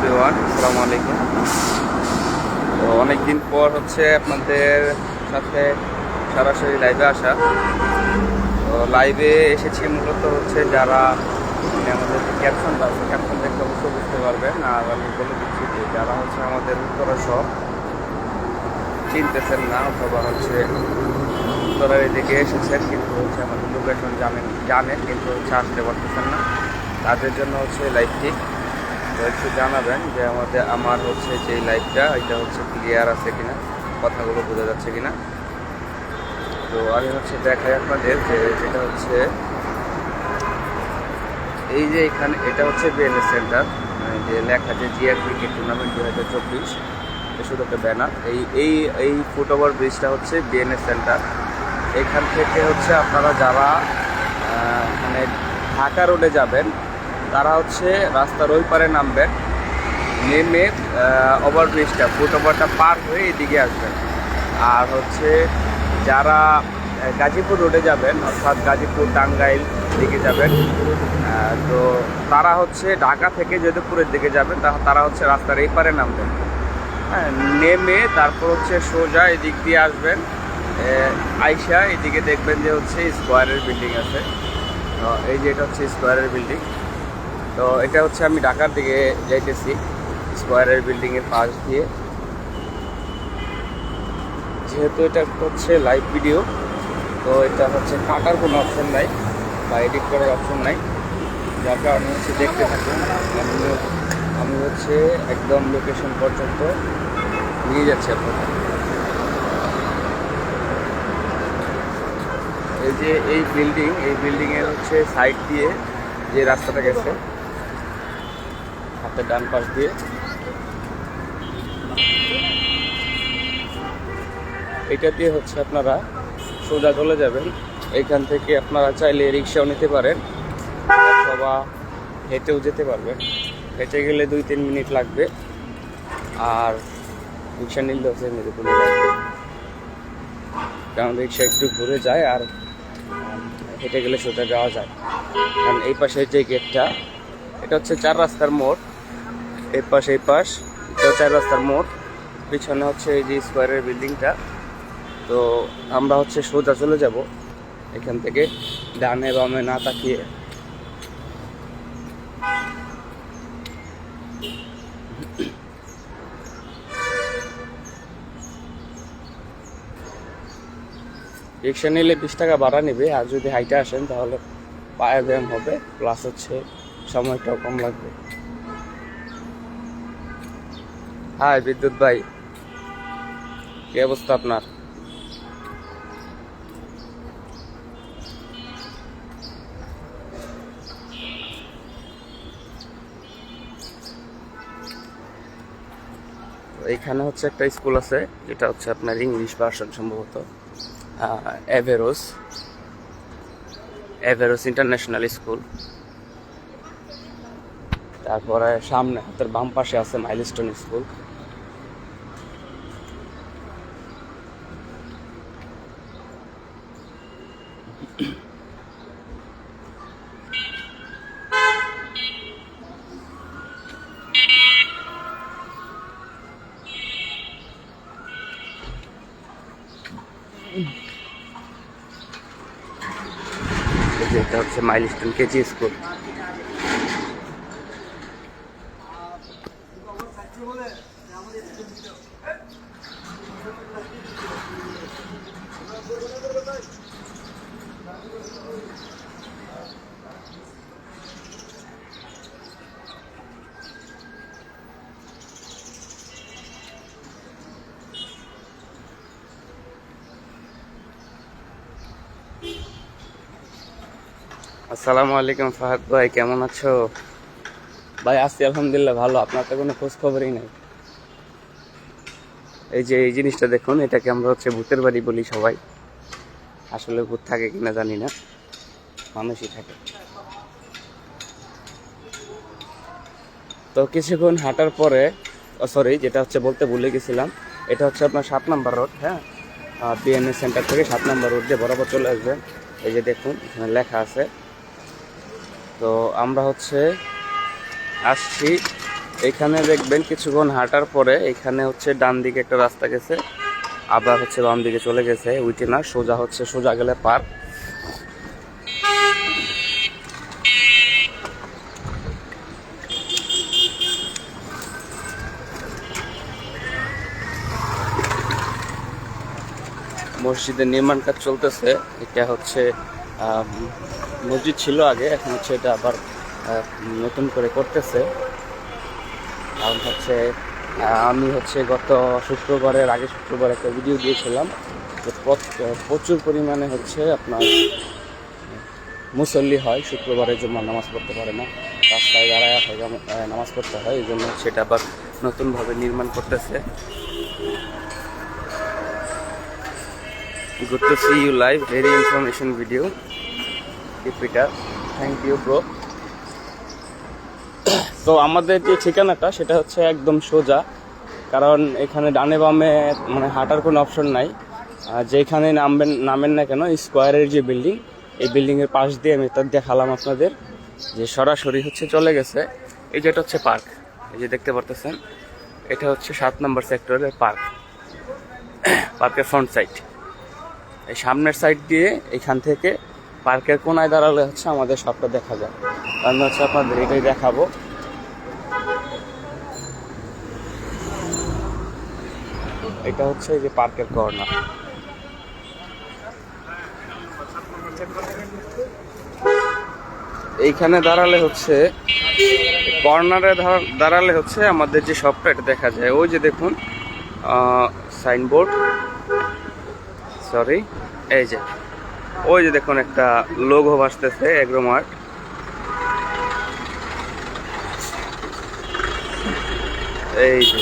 Everyone, আসসালামু আলাইকুম। তো অনেকদিন পর হচ্ছে আপনাদের সাথে সরাসরি লাইভে আসা। তো লাইভে এসেছি মূলত হচ্ছে যারা আমাদের যে ক্যাপশনটা আছে, ক্যাপশন দেখতে অবশ্যই বুঝতে পারবেন। আর আমি বলে দিচ্ছি যে যারা হচ্ছে আমাদের উত্তরা সব চিনতেছেন না অথবা হচ্ছে উত্তরার এদিকে এসেছেন কিন্তু হচ্ছে আমাদের লোকেশন জানেন কিন্তু হচ্ছে আসতে পারতেছেন না, তাদের জন্য হচ্ছে লাইভটি। তো একটু জানাবেন যে আমার হচ্ছে যে লাইভটা এটা হচ্ছে ক্লিয়ার আছে কিনা, কথাগুলো বোঝা যাচ্ছে কিনা। তো আমি হচ্ছে দেখাই আপনাদের যে যেটা হচ্ছে এই যে এখানে এটা হচ্ছে বিএনএস সেন্টার, যে লেখা যে জিআর ক্রিকেট টুর্নামেন্ট 2024, শুধু একটা ব্যানার। এই ফুটওভার ব্রিজটা হচ্ছে বিএনএস সেন্টার। এখান থেকে হচ্ছে আপনারা যারা মানে ঢাকা রোডে যাবেন তারা হচ্ছে রাস্তার ওই পারে নামবেন, নেমে ওভারব্রিজটা ফুটওভারটা পার হয়ে এদিকে আসবেন। আর হচ্ছে যারা গাজীপুর রোডে যাবেন অর্থাৎ গাজীপুর টাঙ্গাইল দিকে যাবেন, তো তারা হচ্ছে ঢাকা থেকে যদুপুরের দিকে যাবেন তারা হচ্ছে রাস্তার এই পারে নামবেন। হ্যাঁ, নেমে তারপর হচ্ছে সোজা এদিক দিয়ে আসবেন, আইসা এদিকে দেখবেন যে হচ্ছে স্কোয়ারের বিল্ডিং আছে। তো এই যে এটা হচ্ছে স্কোয়ারের বিল্ডিং। তো এটা হচ্ছে আমি ঢাকার দিকে যাইতেছি স্কোয়ারের বিল্ডিংয়ের পাশ দিয়ে। যেহেতু এটা হচ্ছে লাইভ ভিডিও, তো এটা হচ্ছে কাটার কোনো অপশন নাই বা এডিট করার অপশন নাই, যার কারণে হচ্ছে দেখতে থাকুন। আমি হচ্ছে একদম লোকেশন পর্যন্ত নিয়ে যাচ্ছি আপনাদের। এই যে এই বিল্ডিংয়ের হচ্ছে সাইড দিয়ে যে রাস্তাটা গেছে হাতের ডান পাশ দিয়ে, এটা দিয়ে হচ্ছে আপনারা সোজা চলে যাবেন। এখান থেকে আপনারা চাইলে রিক্সাও নিতে পারেন অথবা হেঁটেও যেতে পারবেন। হেঁটে গেলে 2-3 মিনিট লাগবে, আর রিক্সা নিলেও সে মেদিনীপুরে লাগবে, কারণ রিক্সা একটু ঘুরে যায় আর হেঁটে গেলে সোজা যাওয়া যায়। কারণ এই পাশের যে গেটটা এটা হচ্ছে 4 রাস্তার মোড়, এই পাশ এটাও 4 রাস্তার মোড়, পিছনে হচ্ছে এই যে স্কোয়ারের বিল্ডিংটা। তো আমরা হচ্ছে সোজা চলে যাব এখান থেকে, ডানে বামে না তাকিয়ে। রিক্সা নিলে 20 টাকা ভাড়া নেবে, আর যদি হাইটে আসেন তাহলে পায়ে ব্যায়াম হবে, প্লাস হচ্ছে সময়টাও কম লাগবে। হাই বিদ্যুৎ ভাই, কি অবস্থা আপনার? এইখানে হচ্ছে একটা স্কুল আছে যেটা হচ্ছে আপনার ইংলিশ ভার্সন, সম্ভবত এভেরোস ইন্টারন্যাশনাল স্কুল। তারপরে সামনে হাতের বাম পাশে আছে মাইলস্টোন স্কুল। এটা হচ্ছে মাইলস্টোন কেজি স্কুল। আসসালামু আলাইকুম ফাহাদ ভাই, কেমন আছো? ভাই আছি আলহামদুলিল্লাহ ভালো, আপনার তো কোনো খোঁজ খবরই নেই। এই যে এই জিনিসটা দেখুন, এটাকে আমরা হচ্ছে ভূতের বাড়ি বলি সবাই। আসলে ভূত থাকে কিনা জানি না, মানুষই থাকে। তো কিছুক্ষণ হাঁটার পরে, সরি যেটা হচ্ছে বলতে ভুলে গেছিলাম, এটা হচ্ছে আপনার 7 নম্বর রোড। হ্যাঁ, বিএনএস সেন্টার থেকে 7 নম্বর রোড দিয়ে বরাবর চলে আসবেন। এই যে দেখুন এখানে লেখা আছে। তো আমরা হচ্ছে আসছি এখানে দেখবেন কিছুক্ষণ হাঁটার পরে এখানে হচ্ছে ডান দিকে একটা রাস্তা গেছে, আবার হচ্ছে বাম দিকে চলে গেছে, ওইটি না, সোজা গেলে পার্ক। মসজিদের নির্মাণ কাজ চলতেছে। এটা হচ্ছে মসজিদ ছিল আগে, এখন হচ্ছে এটা আবার নতুন করে করতেছে। কারণ হচ্ছে আমি হচ্ছে গত আগে শুক্রবার একটা ভিডিও দিয়েছিলাম যে প্রচুর পরিমাণে হচ্ছে আপনার মুসল্লি হয়, শুক্রবারে জুম্মার নামাজ পড়তে পারে না, রাস্তায় দাঁড়ায় নামাজ পড়তে হয়, এই জন্য সেটা আবার নতুনভাবে নির্মাণ করতেছে। Good to see you live. Very information video. Keep it up. Thank you, bro. তো আমাদের যে ঠিকানাটা সেটা হচ্ছে একদম সোজা, কারণ এখানে ডানে বামে মানে হাঁটার কোনো অপশন নাই। যেখানে নামেন না কেন, স্কোয়ারের যে বিল্ডিং, এই বিল্ডিংয়ের পাশ দিয়ে আমি তার দেখালাম আপনাদের যে সরাসরি হচ্ছে চলে গেছে। এই যেটা হচ্ছে পার্ক, এই যে দেখতে পারতেছেন, এটা হচ্ছে 7 নম্বর সেক্টরের পার্ক, পার্কের ফ্রন্ট সাইড। এই সামনের সাইড দিয়ে এখান থেকে পার্কের কোনায় দাঁড়ালে হচ্ছে আমাদের সবটা দেখা যায়। আমি হচ্ছে আপনাদের এটাই দেখাবো। এটা হচ্ছে এই যে পার্কের কর্নার। এইখানে দাঁড়ালে হচ্ছে, কর্নারে দাঁড়ালে হচ্ছে আমাদের যে শপটা এটা দেখা যায়। ওই যে দেখুন সাইনবোর্ড, সরি, এই যে ওই যে দেখুন একটা লোগো ভাসতেছে এগ্রোমার্ট। এই যে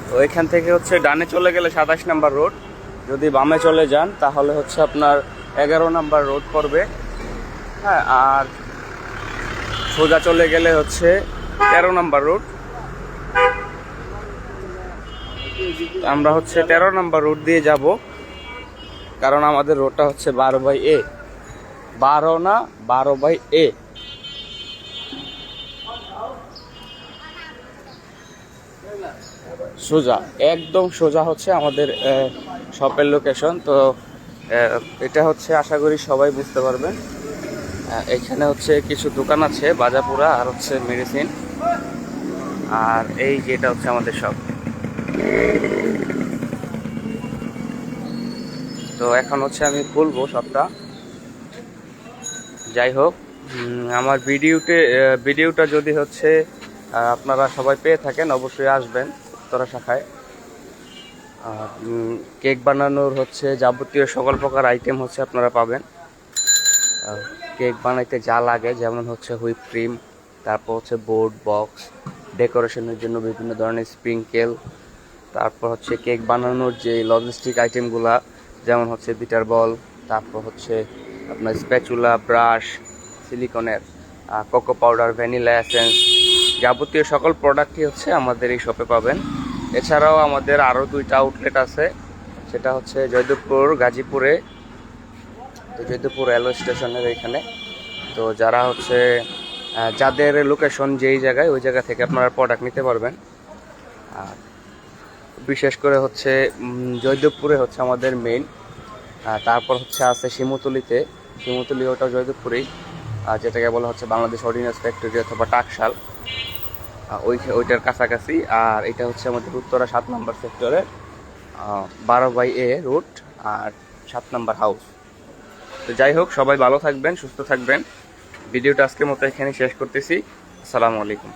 তো এখান থেকে হচ্ছে ডানে চলে গেলে 27 নম্বর রোড, যদি বামে চলে যান তাহলে হচ্ছে আপনার 11 নম্বর রোড পড়বে। হ্যাঁ, আর সোজা চলে গেলে হচ্ছে 13 নম্বর রোড। আমরা হচ্ছে 13 নম্বর রোড দিয়ে যাব, কারণ আমাদের রোডটা হচ্ছে 12/A, 12 না 12/A। সোজা, একদম সোজা হচ্ছে আমাদের শপের লোকেশন। তো এটা হচ্ছে আশা করি সবাই বুঝতে পারবেন। এখানে হচ্ছে কিছু দোকান আছে, বাজাপুরা আর হচ্ছে মেডিসিন, আর এই যেটা হচ্ছে আমাদের শপ। তো এখন হচ্ছে আমি খুলবো সবটা। যাই হোক, আমার ভিডিওটা যদি হচ্ছে আপনারা সবাই পেয়ে থাকেন, অবশ্যই আসবেন উত্তরা শাখায়। কেক বানানোর হচ্ছে যাবতীয় সকল প্রকার আইটেম হচ্ছে আপনারা পাবেন। কেক বানাইতে যা লাগে, যেমন হচ্ছে হুইপ ক্রিম, তারপর হচ্ছে বোর্ড, বক্স, ডেকোরেশনের জন্য বিভিন্ন ধরনের স্প্রিংকেল, তারপর হচ্ছে কেক বানানোর যে লজিস্টিক আইটেমগুলা, যেমন হচ্ছে বিটার বল, তারপর হচ্ছে আপনার স্প্যাচুলা, ব্রাশ, সিলিকনের, কোকো পাউডার, ভ্যানিলা এসেন্স, যাবতীয় সকল প্রোডাক্টই হচ্ছে আমাদের এই শপে পাবেন। এছাড়াও আমাদের আরও 2টা আউটলেট আছে, সেটা হচ্ছে জয়দেবপুর, গাজীপুরে। তো জয়দেবপুর রেলওয়ে স্টেশনের এখানে। তো যারা হচ্ছে যাদের লোকেশন যেই জায়গায়, ওই জায়গা থেকে আপনারা প্রোডাক্ট নিতে পারবেন। আর বিশেষ করে হচ্ছে জয়দেবপুরে হচ্ছে আমাদের মেইন, তারপর হচ্ছে আছে শিমুতলি, ওটা জয়দেবপুরেই, যেটাকে বলা হচ্ছে বাংলাদেশ অর্ডিন্যান্স ফ্যাক্টরি অথবা টাকশাল, ওইটার কাছাকাছি। আর এটা হচ্ছে আমাদের উত্তরা 7 নম্বর সেক্টরের 12/A রুট আর 7 নম্বর হাউস। তো যাই হোক, সবাই ভালো থাকবেন, সুস্থ থাকবেন। ভিডিওটা আজকের মতো এখানে শেষ করতেছি। আসসালামু আলাইকুম।